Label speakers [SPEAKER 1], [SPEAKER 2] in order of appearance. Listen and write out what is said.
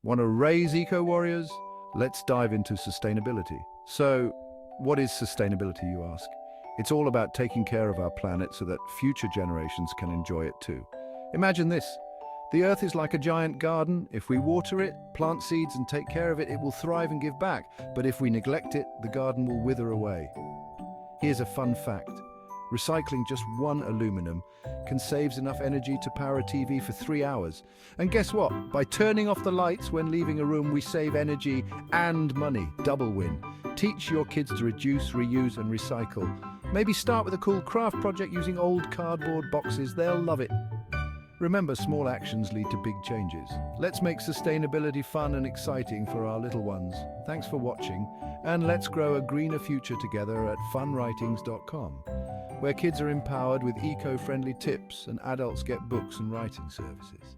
[SPEAKER 1] Want to raise eco-warriors? Let's dive into sustainability. So, what is sustainability, you ask? It's all about taking care of our planet so that future generations can enjoy it too. Imagine this. The Earth is like a giant garden. If we water it, plant seeds and take care of it, it will thrive and give back. But if we neglect it, the garden will wither away. Here's a fun fact. Recycling just one aluminum can save enough energy to power a TV for 3 hours. And guess what? By turning off the lights when leaving a room, we save energy and money. Double win. Teach your kids to reduce, reuse, and recycle. Maybe start with a cool craft project using old cardboard boxes. They'll love it. Remember, small actions lead to big changes. Let's make sustainability fun and exciting for our little ones. Thanks for watching, and let's grow a greener future together at funwritings.com, where kids are empowered with eco-friendly tips and adults get books and writing services.